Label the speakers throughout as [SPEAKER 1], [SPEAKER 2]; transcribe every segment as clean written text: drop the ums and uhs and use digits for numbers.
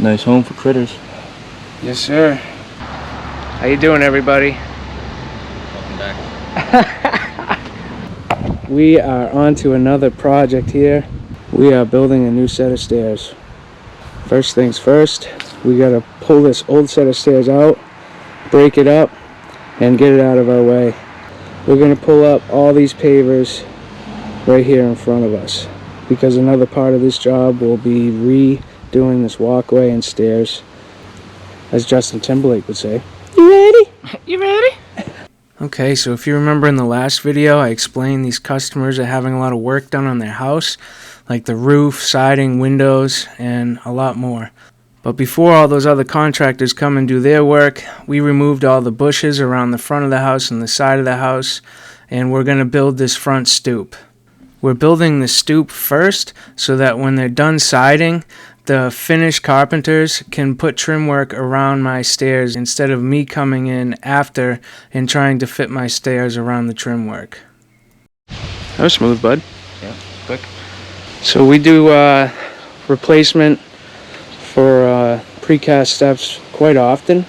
[SPEAKER 1] Nice home for critters.
[SPEAKER 2] Yes, sir. How you doing, everybody?
[SPEAKER 1] Welcome back.
[SPEAKER 2] We are on to another project here. We are building a new set of stairs. First things first, we gotta pull this old set of stairs out, break it up, and get it out of our way. We're gonna pull up all these pavers right here in front of us, because another part of this job will be redoing this walkway and stairs, as Justin Timberlake would say. You ready? You ready? Okay, so if you remember in the last video, I explained these customers are having a lot of work done on their house, like the roof, siding, windows, and a lot more. But before all those other contractors come and do their work, we removed all the bushes around the front of the house and the side of the house, and we're going to build this front stoop. We're building the stoop first so that when they're done siding, the finished carpenters can put trim work around my stairs instead of me coming in after and trying to fit my stairs around the trim work. That was smooth, bud.
[SPEAKER 1] Yeah, quick.
[SPEAKER 2] So we do replacement for precast steps quite often.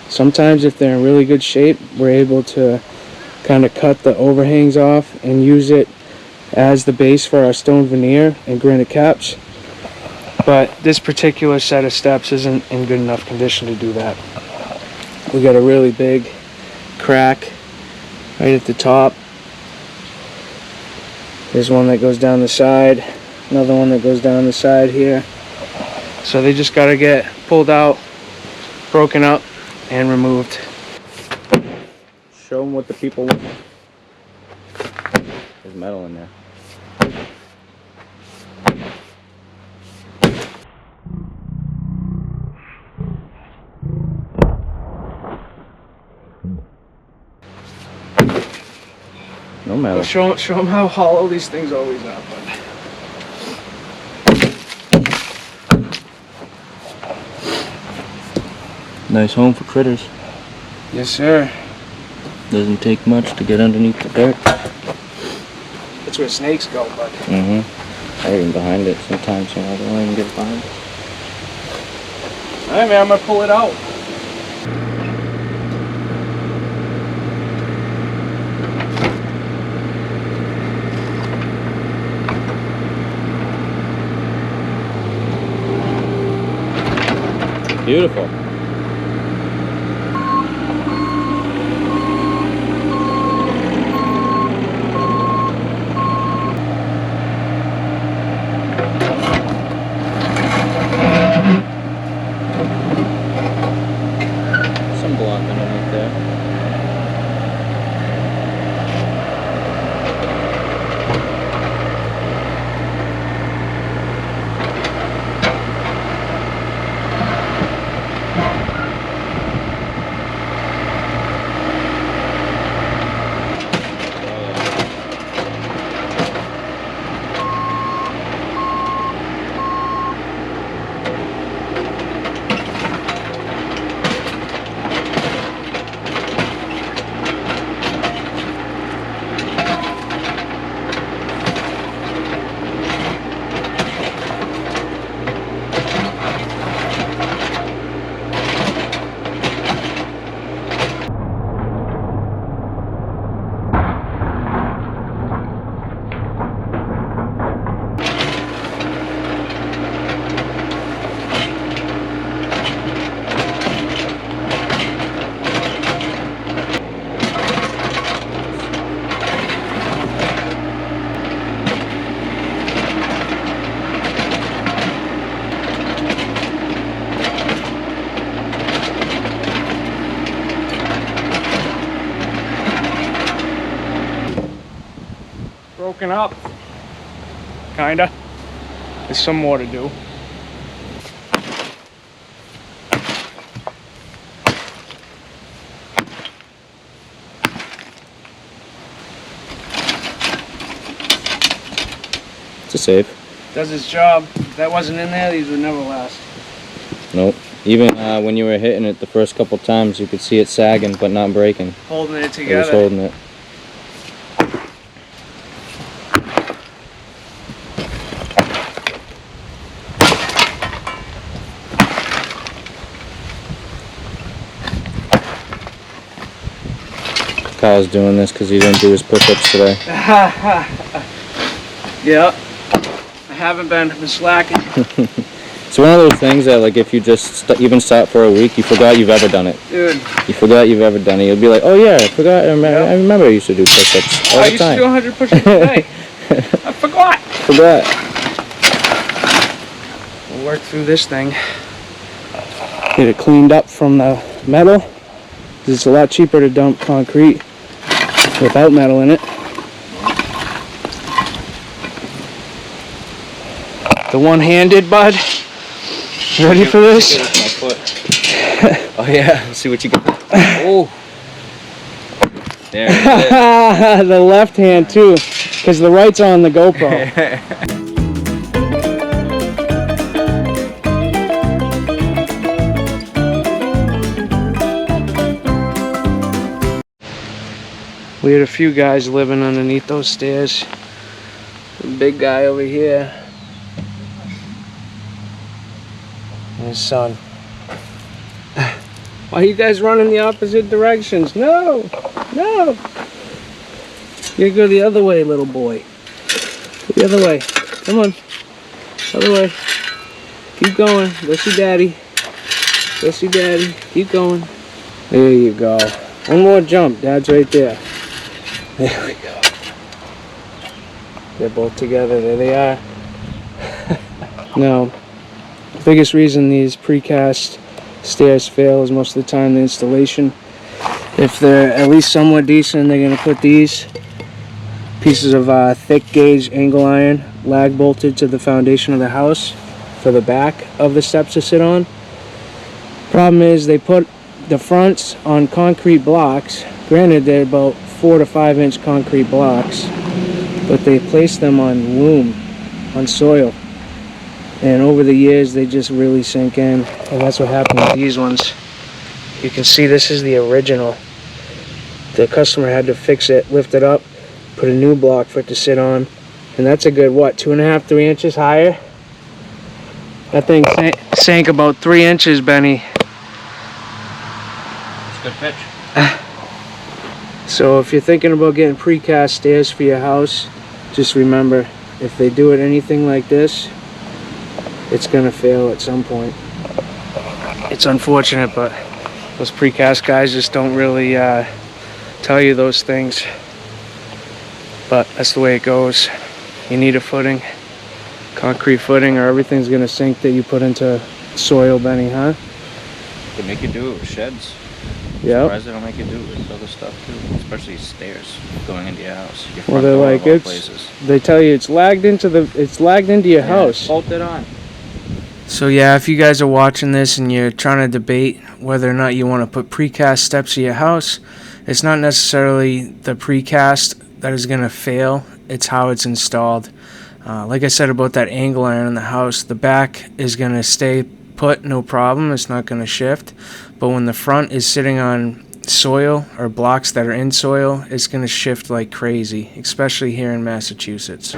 [SPEAKER 2] Sometimes if they're in really good shape, we're able to kind of cut the overhangs off and use it as the base for our stone veneer and granite caps. But this particular set of steps isn't in good enough condition to do that. We got a really big crack right at the top. There's one that goes down the side, another one that goes down the side here. So they just got to get pulled out, broken up, and removed.
[SPEAKER 1] Show them what the people want. There's metal in there. No metal.
[SPEAKER 2] Show them how hollow these things always are.
[SPEAKER 1] Nice home for critters.
[SPEAKER 2] Yes, sir.
[SPEAKER 1] Doesn't take much to get underneath the dirt.
[SPEAKER 2] That's where snakes go, bud.
[SPEAKER 1] Mm-hmm. Or even behind it sometimes, you know, they don't even get behind it.
[SPEAKER 2] Alright, man, I'm gonna pull it out.
[SPEAKER 1] Beautiful. Some block underneath there.
[SPEAKER 2] Broken up. Kinda. There's some more to do.
[SPEAKER 1] It's a safe.
[SPEAKER 2] Does its job. If that wasn't in there, these would never last.
[SPEAKER 1] Nope. Even when you were hitting it the first couple times, you could see it sagging but not breaking.
[SPEAKER 2] Holding it
[SPEAKER 1] It
[SPEAKER 2] together.
[SPEAKER 1] was holding it. Kyle's doing this because he didn't do his push-ups today.
[SPEAKER 2] Yeah. I haven't been slacking.
[SPEAKER 1] It's one of those things that, like, if you just even stop for a week, you forgot you've ever done it.
[SPEAKER 2] Dude.
[SPEAKER 1] You forgot you've ever done it. You'll be like, oh yeah, I forgot. I remember I used to do push-ups all the time.
[SPEAKER 2] I used to do 100 push-ups a day. I forgot. We'll work through this thing. Get it cleaned up from the metal. It's a lot cheaper to dump concrete without metal in it. The one-handed, bud. Ready for this?
[SPEAKER 1] My foot. Oh yeah, let's see what you got. Oh. There it is.
[SPEAKER 2] The left hand too, because the right's on the GoPro. We had a few guys living underneath those stairs. The big guy over here. And his son. Why are you guys running the opposite directions? No! No! You go the other way, little boy. The other way. Come on. Other way. Keep going. Go see daddy. Go see daddy. Keep going. There you go. One more jump. Dad's right there. There we go. They're both together. There they are. Now, the biggest reason these precast stairs fail is most of the time the installation. If they're at least somewhat decent, they're going to put these pieces of thick gauge angle iron lag bolted to the foundation of the house for the back of the steps to sit on. Problem is they put the fronts on concrete blocks. Granted, they're about 4 to 5 inch concrete blocks, but they place them on loam, on soil, and over the years they just really sink in, and that's what happened with these ones. You can see this is the original. The customer had to fix it, lift it up, put a new block for it to sit on, and that's a good, what, 2.5, 3 inches higher? That thing sank about 3 inches, Benny.
[SPEAKER 1] It's a good pitch.
[SPEAKER 2] So if you're thinking about getting precast stairs for your house, just remember, if they do it anything like this, it's gonna fail at some point. It's unfortunate, but those precast guys just don't really tell you those things. But that's the way it goes. You need a footing, concrete footing, or everything's gonna sink that you put into soil, Benny, huh?
[SPEAKER 1] They make you do it with sheds.
[SPEAKER 2] Yeah.
[SPEAKER 1] Surprised they don't make you do it with other stuff too, especially stairs going into your house. Your
[SPEAKER 2] Well,
[SPEAKER 1] front
[SPEAKER 2] they're
[SPEAKER 1] door
[SPEAKER 2] like,
[SPEAKER 1] of all
[SPEAKER 2] it's.
[SPEAKER 1] places.
[SPEAKER 2] They tell you it's lagged into your house.
[SPEAKER 1] Bolted on.
[SPEAKER 2] So yeah, if you guys are watching this and you're trying to debate whether or not you want to put precast steps in your house, it's not necessarily the precast that is going to fail, it's how it's installed. Like I said about that angle iron in the house, the back is going to stay put, no problem, it's not going to shift. But when the front is sitting on soil or blocks that are in soil, it's going to shift like crazy, especially here in Massachusetts.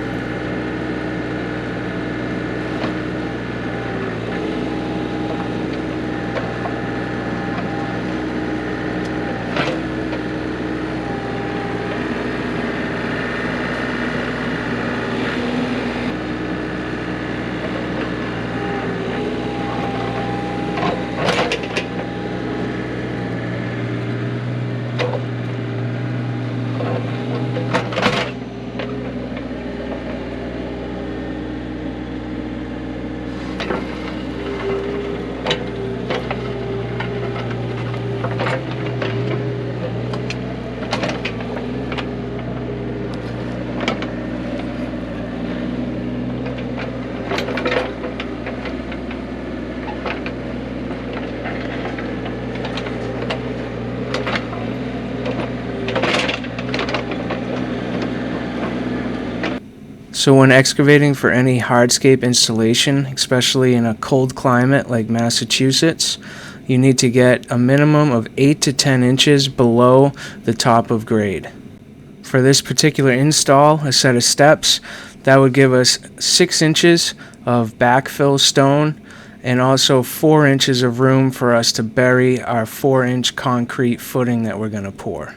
[SPEAKER 2] So when excavating for any hardscape installation, especially in a cold climate like Massachusetts, you need to get a minimum of 8 to 10 inches below the top of grade. For this particular install, a set of steps, that would give us 6 inches of backfill stone and also 4 inches of room for us to bury our 4-inch concrete footing that we're going to pour.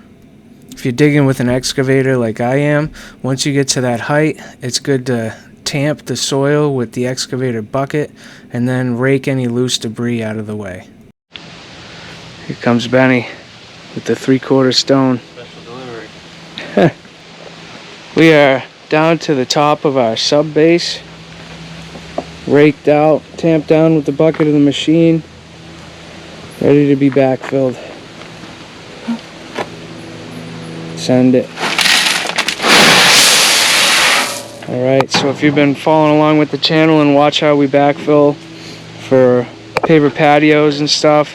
[SPEAKER 2] If you're digging with an excavator like I am, once you get to that height, it's good to tamp the soil with the excavator bucket and then rake any loose debris out of the way. Here comes Benny with the 3/4 stone.
[SPEAKER 1] Special delivery.
[SPEAKER 2] We are down to the top of our sub base, raked out, tamped down with the bucket of the machine, ready to be backfilled. Send it. Alright, so if you've been following along with the channel and watch how we backfill for paver patios and stuff,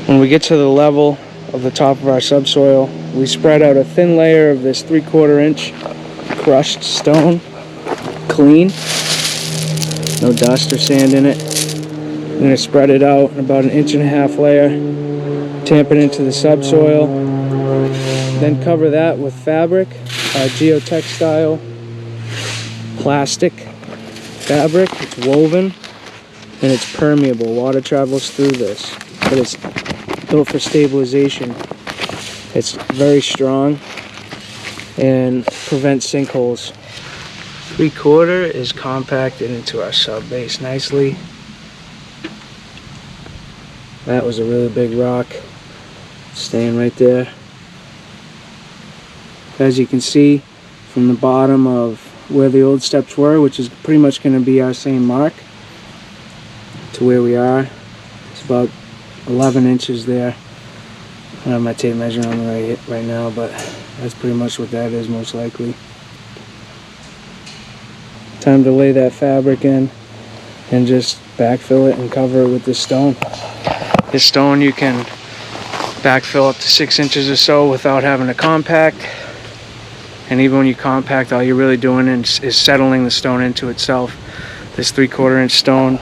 [SPEAKER 2] when we get to the level of the top of our subsoil, we spread out a thin layer of this 3/4 inch crushed stone, clean, no dust or sand in it. We're going to spread it out in about 1.5 inch layer, tamp it into the subsoil, then cover that with fabric, geotextile plastic fabric. It's woven and it's permeable. Water travels through this, but it's built for stabilization. It's very strong and prevents sinkholes. 3/4 is compacted into our sub base nicely. That was a really big rock, staying right there. As you can see from the bottom of where the old steps were, which is pretty much going to be our same mark, to where we are, it's about 11 inches there. I don't have my tape measure on me right now, but that's pretty much what that is, most likely. Time to lay that fabric in and just backfill it and cover it with this stone. This stone you can backfill up to 6 inches or so without having to compact. And even when you compact, all you're really doing is settling the stone into itself. This 3/4 inch stone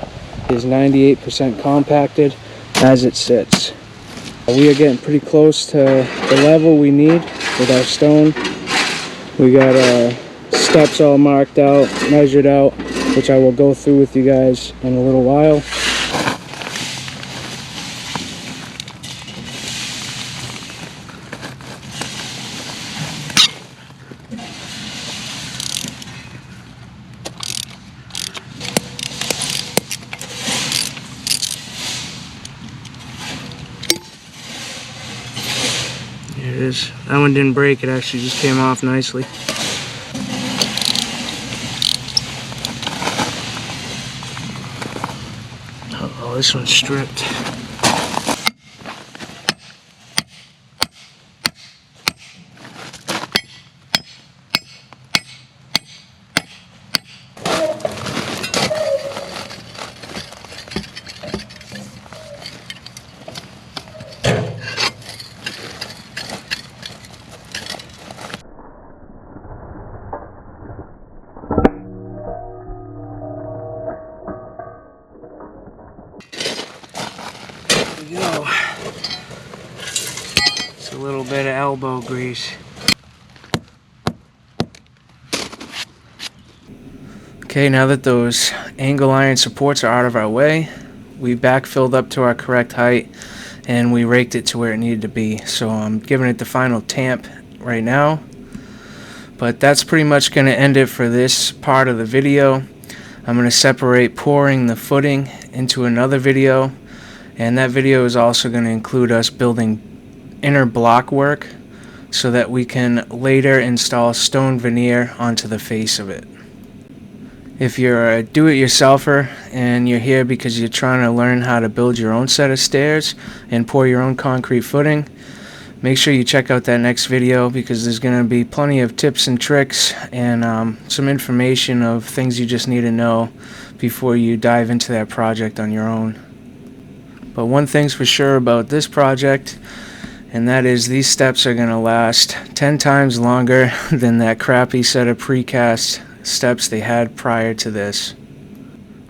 [SPEAKER 2] is 98% compacted as it sits. We are getting pretty close to the level we need with our stone. We got our steps all marked out, measured out, which I will go through with you guys in a little while. Here it is. That one didn't break, it actually just came off nicely. Uh-oh, this one's stripped. Go. It's a little bit of elbow grease. Okay, now that those angle iron supports are out of our way, we backfilled up to our correct height and we raked it to where it needed to be. So I'm giving it the final tamp right now. But that's pretty much going to end it for this part of the video. I'm going to separate pouring the footing into another video. And that video is also going to include us building inner block work so that we can later install stone veneer onto the face of it. If you're a do-it-yourselfer and you're here because you're trying to learn how to build your own set of stairs and pour your own concrete footing, make sure you check out that next video because there's going to be plenty of tips and tricks and some information of things you just need to know before you dive into that project on your own. But one thing's for sure about this project, and that is these steps are going to last 10 times longer than that crappy set of precast steps they had prior to this.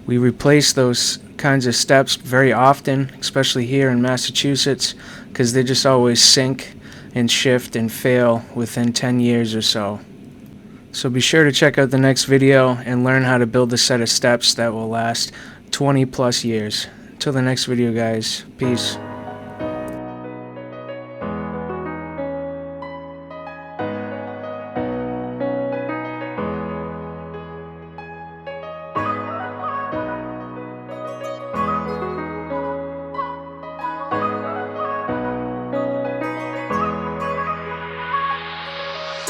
[SPEAKER 2] We replace those kinds of steps very often, especially here in Massachusetts, because they just always sink and shift and fail within 10 years or so. So be sure to check out the next video and learn how to build a set of steps that will last 20 plus years. Till the next video, guys. Peace.